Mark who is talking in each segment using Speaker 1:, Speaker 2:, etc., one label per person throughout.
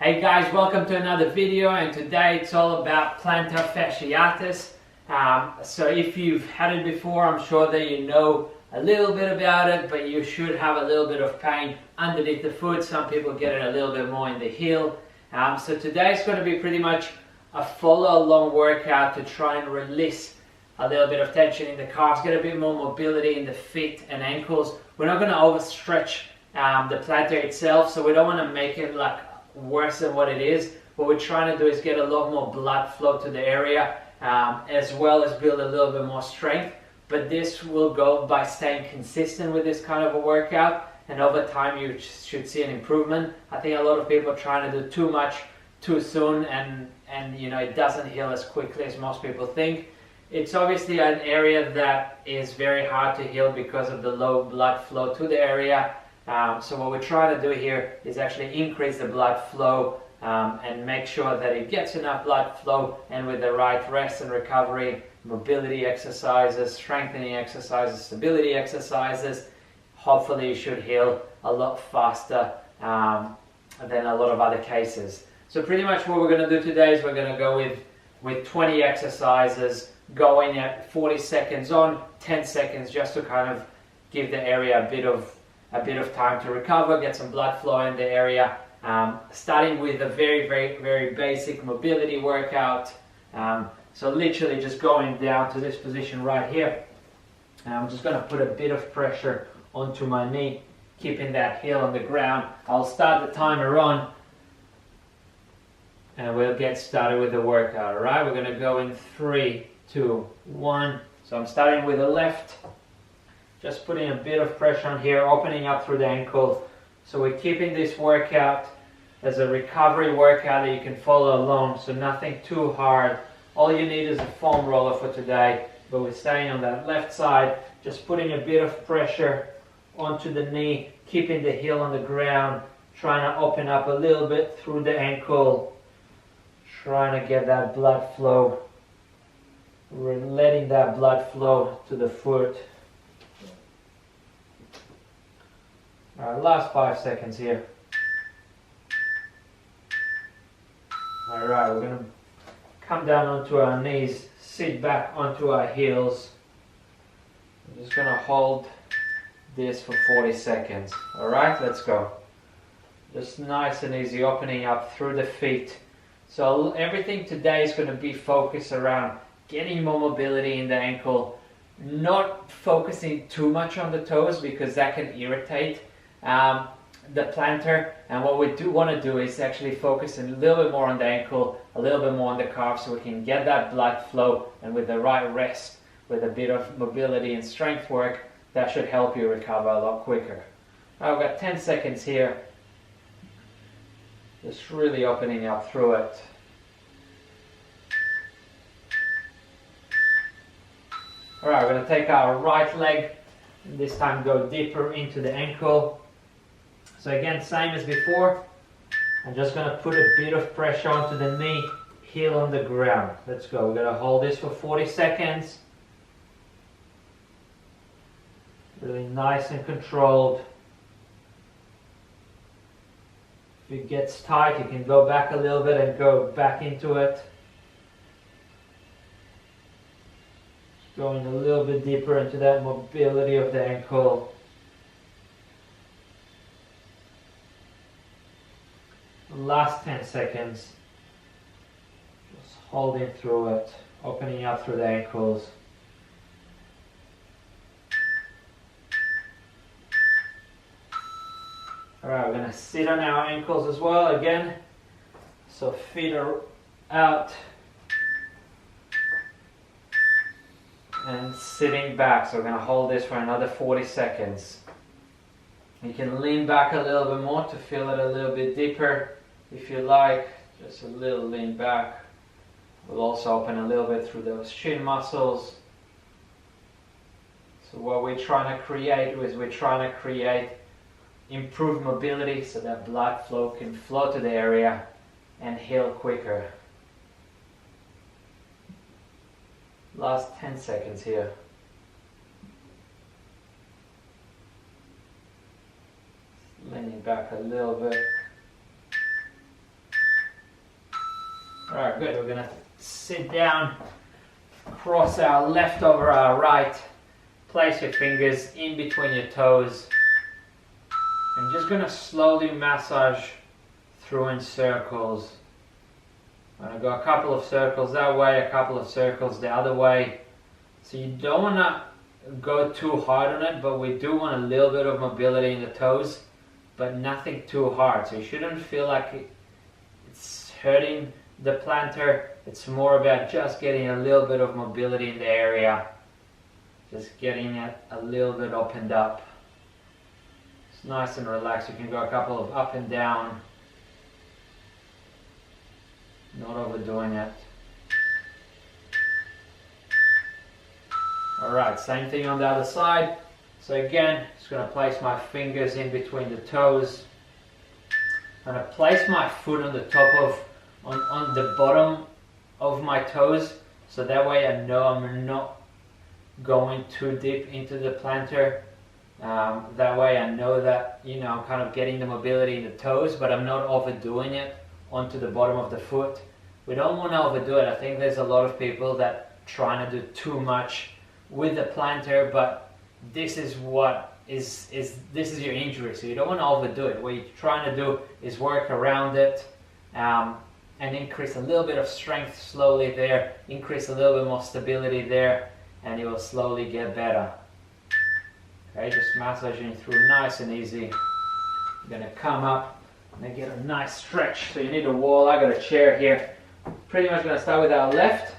Speaker 1: Hey guys, welcome to another video, and today it's all about plantar fasciitis. So if you've had it before, I'm sure that you know a little bit about it, but you should have a little bit of pain underneath the foot. Some people get it a little bit more in the heel. So today is going to be pretty much a follow-along workout to try and release a little bit of tension in the calves, get a bit more mobility in the feet and ankles. We're not going to overstretch the plantar itself, so we don't want to make it like worse than what it is. What we're trying to do is get a lot more blood flow to the area, as well as build a little bit more strength. But this will go by staying consistent with this kind of a workout, and over time you should see an improvement. I think a lot of people are trying to do too much too soon, and you know, it doesn't heal as quickly as most people think. It's obviously an area that is very hard to heal because of the low blood flow to the area. So what we're trying to do here is actually increase the blood flow and make sure that it gets enough blood flow, and with the right rest and recovery, mobility exercises, strengthening exercises, stability exercises, hopefully you should heal a lot faster than a lot of other cases. So pretty much what we're going to do today is we're going to go with 20 exercises, going at 40 seconds on, 10 seconds, just to kind of give the area a bit of time to recover, get some blood flow in the area. Starting with a very basic mobility workout. So literally just going down to this position right here. I'm just going to put a bit of pressure onto my knee, keeping that heel on the ground. I'll start the timer on, and we'll get started with the workout. All right, we're going to go in 3, 2, 1. So I'm starting with the left. Just putting a bit of pressure on here, opening up through the ankle. So we're keeping this workout as a recovery workout that you can follow along, so nothing too hard. All you need is a foam roller for today, but we're staying on that left side, just putting a bit of pressure onto the knee, keeping the heel on the ground, trying to open up a little bit through the ankle, trying to get that blood flow. We're letting that blood flow to the foot. Alright, last 5 seconds here. Alright, we're going to come down onto our knees, sit back onto our heels. I'm just going to hold this for 40 seconds. Alright, let's go. Just nice and easy, opening up through the feet. So everything today is going to be focused around getting more mobility in the ankle, not focusing too much on the toes because that can irritate the plantar, and what we do want to do is actually focus a little bit more on the ankle, a little bit more on the calf, so we can get that blood flow, and with the right rest, with a bit of mobility and strength work, that should help you recover a lot quicker. I've got 10 seconds here, just really opening up through it. Alright, we're going to take our right leg, and this time go deeper into the ankle. So again, same as before, I'm just going to put a bit of pressure onto the knee, heel on the ground. Let's go. We're going to hold this for 40 seconds. Really nice and controlled. If it gets tight, you can go back a little bit and go back into it. Just going a little bit deeper into that mobility of the ankle. Last 10 seconds, just holding through it, opening up through the ankles. Alright, we're going to sit on our ankles as well again, so feet are out and sitting back. So we're going to hold this for another 40 seconds. You can lean back a little bit more to feel it a little bit deeper. If you like, just a little lean back. We'll also open a little bit through those shin muscles. So what we're trying to create is we're trying to create improved mobility so that blood flow can flow to the area and heal quicker. Last 10 seconds here. Leaning back a little bit. Alright, good. We're going to sit down, cross our left over our right, place your fingers in between your toes, and just going to slowly massage through in circles. I'm going to go a couple of circles that way, a couple of circles the other way. So you don't want to go too hard on it, but we do want a little bit of mobility in the toes, but nothing too hard. So you shouldn't feel like it's hurting the plantar. It's more about just getting a little bit of mobility in the area, just getting it a little bit opened up. It's nice and relaxed. You can go a couple of up and down, not overdoing it. Alright, same thing on the other side. So again, just going to place my fingers in between the toes. I'm going to place my foot on the top of, on the bottom of my toes, so that way I know I'm not going too deep into the plantar. That way I know that, you know, I'm kind of getting the mobility in the toes, but I'm not overdoing it onto the bottom of the foot. We don't want to overdo it. I think there's a lot of people that trying to do too much with the plantar, but this is what this is your injury, so you don't want to overdo it. What you're trying to do is work around it, and increase a little bit of strength slowly there, increase a little bit more stability there, and it will slowly get better. Okay, just massaging through nice and easy. You're going to come up and get a nice stretch. So you need a wall. I got a chair here. Pretty much going to start with our left.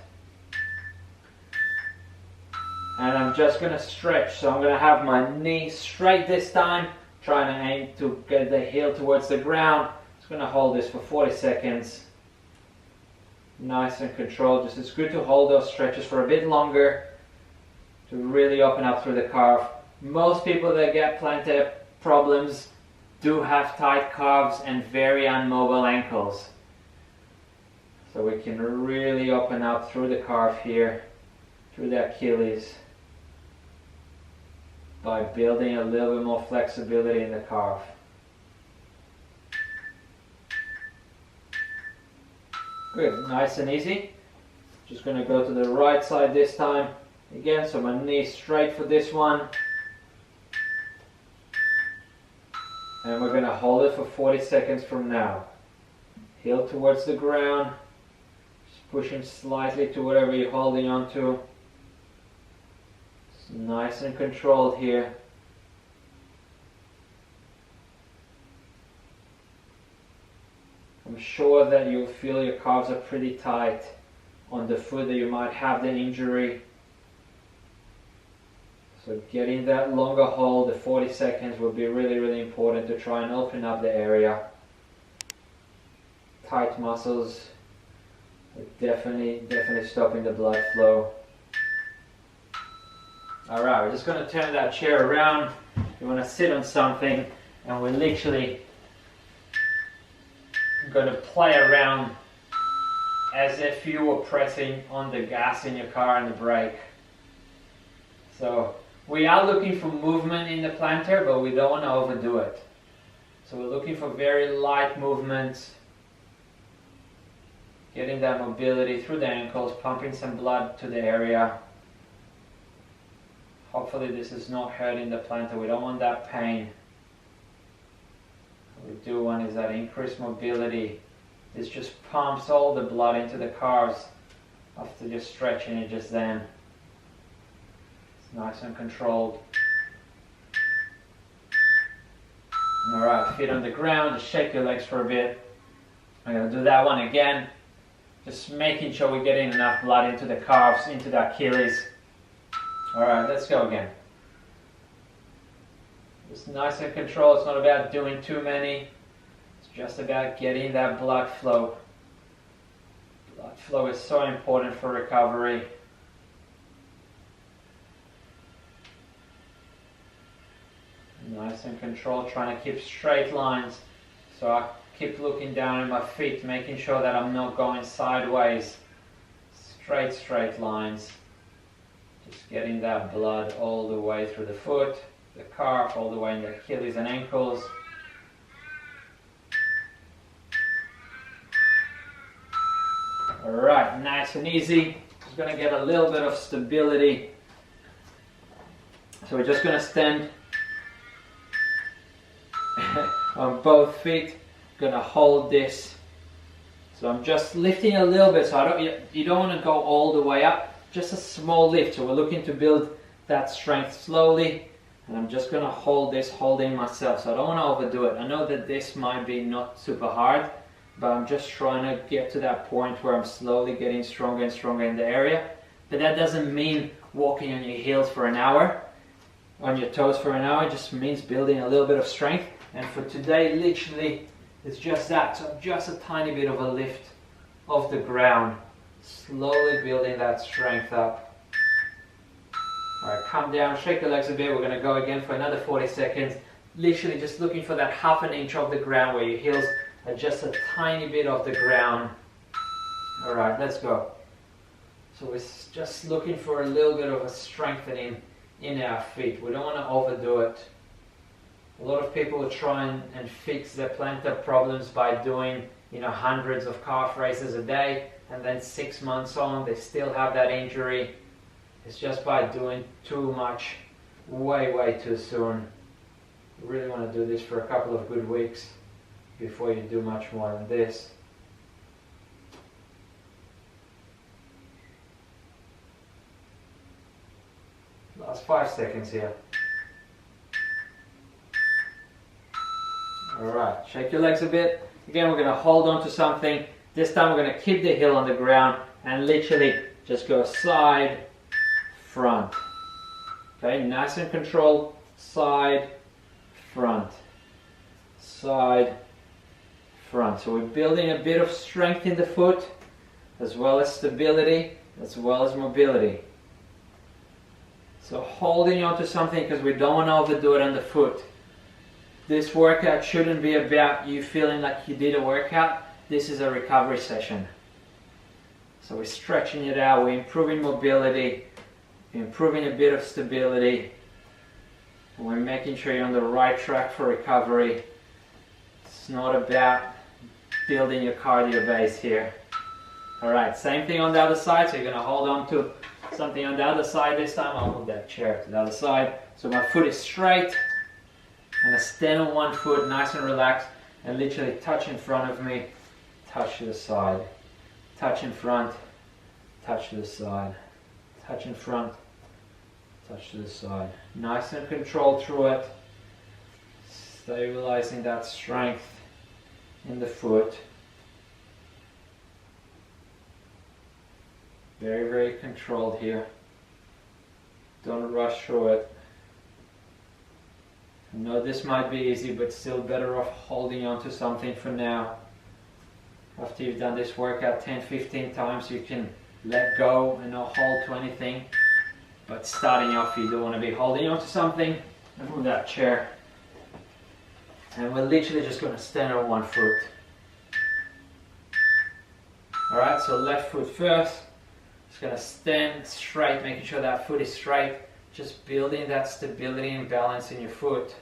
Speaker 1: And I'm just going to stretch. So I'm going to have my knee straight this time, trying to aim to get the heel towards the ground. Just going to hold this for 40 seconds. Nice and controlled. Just it's good to hold those stretches for a bit longer to really open up through the calf. Most people that get plantar problems do have tight calves and very unmobile ankles. So we can really open up through the calf here, through the Achilles, by building a little bit more flexibility in the calf. Good, nice and easy. Just going to go to the right side this time. Again, so my knee straight for this one. And we're going to hold it for 40 seconds from now. Heel towards the ground. Just pushing slightly to whatever you're holding on to. It's nice and controlled here. I'm sure that you'll feel your calves are pretty tight on the foot that you might have the injury. So getting that longer hold, the 40 seconds, will be really, really important to try and open up the area. Tight muscles are definitely stopping the blood flow. Alright, we're just going to turn that chair around. You want to sit on something, and we're literally going to play around as if you were pressing on the gas in your car and the brake. So we are looking for movement in the plantar, but we don't want to overdo it. So we're looking for very light movements, getting that mobility through the ankles, pumping some blood to the area. Hopefully this is not hurting the plantar. We don't want that pain. What we do want is that increased mobility. This just pumps all the blood into the calves after just stretching it just then. It's nice and controlled. Alright, feet on the ground, just shake your legs for a bit. I'm going to do that one again. Just making sure we're getting enough blood into the calves, into the Achilles. Alright, let's go again. It's nice and controlled. It's not about doing too many. It's just about getting that blood flow. Blood flow is so important for recovery. Nice and controlled, trying to keep straight lines. So I keep looking down at my feet, making sure that I'm not going sideways. Straight lines. Just getting that blood all the way through the foot, the calf, all the way in the Achilles and ankles. Alright, nice and easy. Just gonna get a little bit of stability. So we're just gonna stand on both feet. Gonna hold this. So I'm just lifting a little bit, so you don't want to go all the way up, just a small lift. So we're looking to build that strength slowly, and I'm just going to hold this, holding myself, so I don't want to overdo it. I know that this might be not super hard, but I'm just trying to get to that point where I'm slowly getting stronger and stronger in the area. But that doesn't mean walking on your heels for an hour, on your toes for an hour. It just means building a little bit of strength. And for today, literally, it's just that, so just a tiny bit of a lift off the ground, slowly building that strength up. Alright, come down, shake the legs a bit. We're going to go again for another 40 seconds, literally just looking for that ½ an inch off the ground where your heels are just a tiny bit off the ground. Alright, let's go. So we're just looking for a little bit of a strengthening in our feet. We don't want to overdo it. A lot of people will try and fix their plantar problems by doing, hundreds of calf raises a day, and then 6 months on, they still have that injury. It's just by doing too much, way too soon. You really want to do this for a couple of good weeks before you do much more than this. Last 5 seconds here. Alright, shake your legs a bit. Again, we're going to hold on to something. This time we're going to keep the heel on the ground and literally just go side, front. Okay, nice and controlled. Side, front. Side, front. So we're building a bit of strength in the foot, as well as stability, as well as mobility. So holding on to something because we don't want to overdo it on the foot. This workout shouldn't be about you feeling like you did a workout. This is a recovery session. So we're stretching it out, we're improving mobility, improving a bit of stability, and we're making sure you're on the right track for recovery. It's not about building your cardio base here. Alright, same thing on the other side, so you're going to hold on to something on the other side this time. I'll move that chair to the other side. So my foot is straight. I'm going to stand on one foot, nice and relaxed, and literally touch in front of me, touch to the side, touch in front, touch to the side, touch in front, touch to the side. Nice and controlled through it, stabilizing that strength in the foot. Very controlled here. Don't rush through it. I know this might be easy, but still better off holding on to something for now. After you've done this workout 10-15 times, you can let go and not hold to anything. But starting off, you do want to be holding on to something. And move that chair. And we're literally just going to stand on one foot. Alright, so left foot first. Just going to stand straight, making sure that foot is straight. Just building that stability and balance in your foot.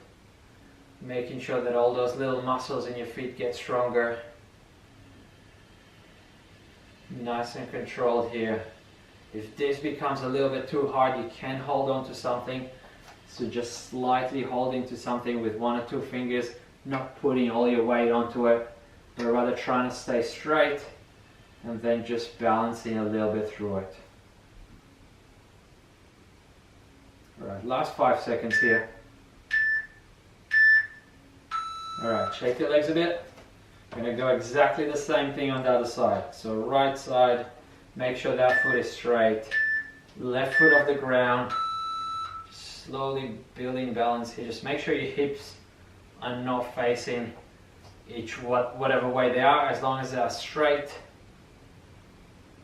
Speaker 1: Making sure that all those little muscles in your feet get stronger. Nice and controlled here. If this becomes a little bit too hard, you can hold on to something. So just slightly holding to something with 1 or 2 fingers, not putting all your weight onto it, but rather trying to stay straight and then just balancing a little bit through it. Alright, last 5 seconds here. Alright, shake your legs a bit. I'm going to go exactly the same thing on the other side. So right side, make sure that foot is straight. Left foot off the ground. Just slowly building balance here. Just make sure your hips are not facing whatever way they are. As long as they are straight,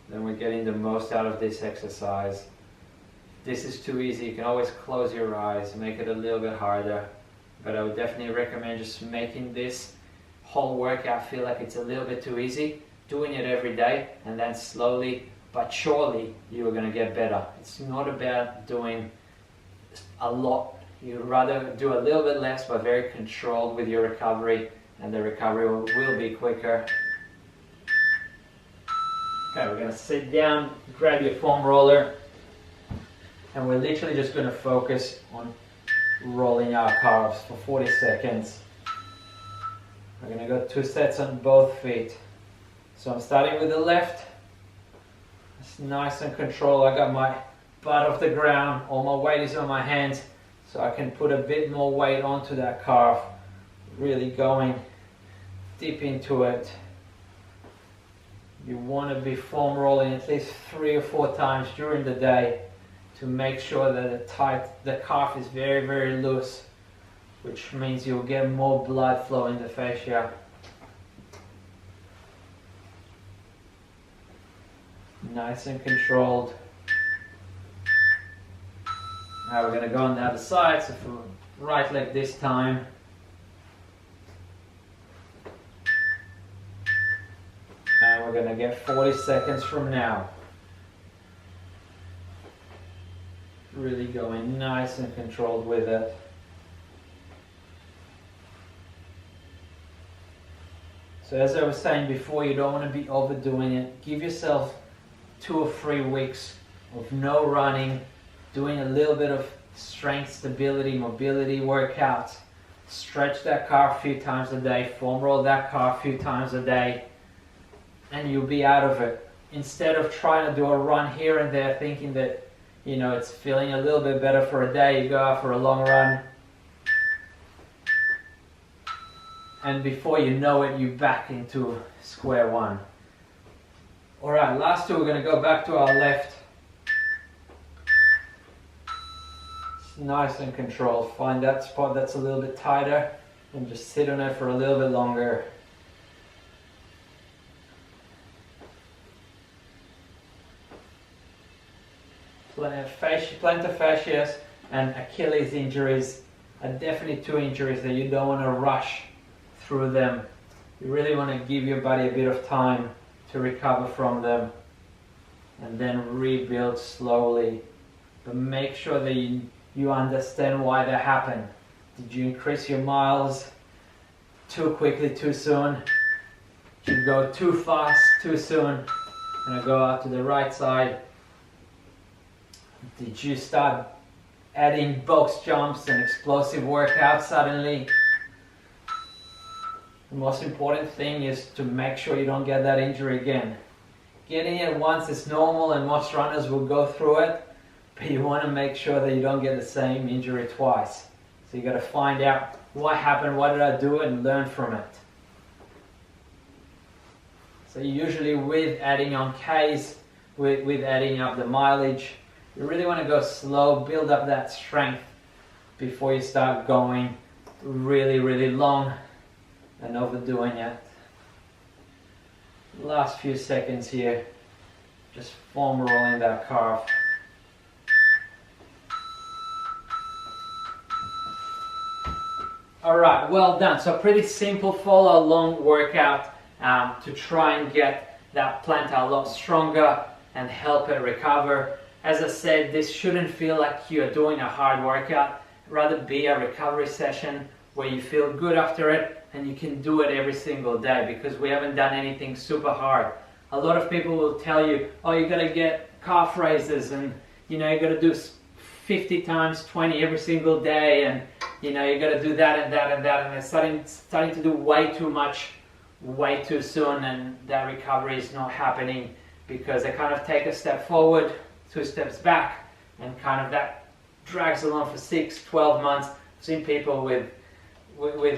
Speaker 1: then we're getting the most out of this exercise. This is too easy, you can always close your eyes, make it a little bit harder, but I would definitely recommend just making this whole workout feel like it's a little bit too easy, doing it every day, and then slowly but surely you're going to get better. It's not about doing a lot, you'd rather do a little bit less but very controlled with your recovery, and the recovery will be quicker. Okay, we're gonna sit down, grab your foam roller, and we're literally just gonna focus on rolling our calves for 40 seconds. We're gonna go 2 sets on both feet. So I'm starting with the left. It's nice and controlled. I got my butt off the ground. All my weight is on my hands, so I can put a bit more weight onto that calf. Really going deep into it. You want to be foam rolling at least 3 or 4 times during the day to make sure that the calf is very, very loose, which means you'll get more blood flow in the fascia. Nice and controlled. Now we're going to go on the other side, so for right leg this time. And we're going to get 40 seconds from now. Really going nice and controlled with it. So as I was saying before, you don't want to be overdoing it. Give yourself 2 or 3 weeks of no running, doing a little bit of strength, stability, mobility workouts. Stretch that calf a few times a day, foam roll that calf a few times a day, and you'll be out of it. Instead of trying to do a run here and there thinking that, you know, it's feeling a little bit better for a day, you go out for a long run, and before you know it, you're back into square one. Alright, last 2, we're going to go back to our left. It's nice and controlled. Find that spot that's a little bit tighter and just sit on it for a little bit longer. Plantar fasciitis and Achilles injuries are definitely 2 injuries that you don't want to rush through them. You really want to give your body a bit of time to recover from them and then rebuild slowly. But make sure that you understand why they happen. Did you increase your miles too quickly, too soon? Did you go too fast, too soon? And I go out to the right side. Did you start adding box jumps and explosive workouts suddenly? The most important thing is to make sure you don't get that injury again. Getting it once is normal and most runners will go through it, but you want to make sure that you don't get the same injury twice. So you got to find out what happened, what did I do, and learn from it. So usually with adding on Ks, with adding up the mileage, you really want to go slow, build up that strength before you start going really, really long and overdoing it. Last few seconds here, just foam rolling that calf. Alright, well done. So pretty simple follow along workout to try and get that plantar a lot stronger and help it recover. As I said, this shouldn't feel like you're doing a hard workout, rather be a recovery session where you feel good after it and you can do it every single day, because we haven't done anything super hard. A lot of people will tell you, oh, you gotta get calf raises and you know, you gotta do 50 times 20 every single day, and you know, you gotta do that and that and that, and they're starting to do way too much way too soon, and that recovery is not happening because they kind of take a step forward, 2 steps back, and kind of that drags along for 6, 12 months. I've seen people with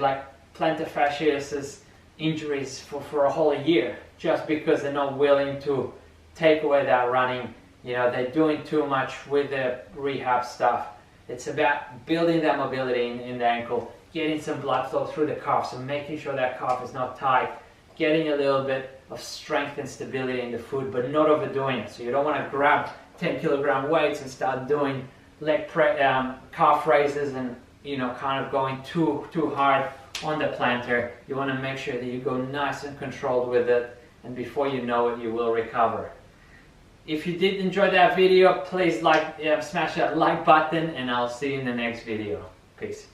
Speaker 1: like plantar fasciitis injuries for a whole year just because they're not willing to take away that running. You know, they're doing too much with the rehab stuff. It's about building that mobility in the ankle, getting some blood flow through the calf, so making sure that calf is not tight, getting a little bit of strength and stability in the foot, but not overdoing it. So you don't want to grab 10 kilogram weights and start doing calf raises and, you know, kind of going too hard on the plantar. You want to make sure that you go nice and controlled with it, and before you know it, you will recover. If you did enjoy that video, please smash that like button, and I'll see you in the next video. Peace.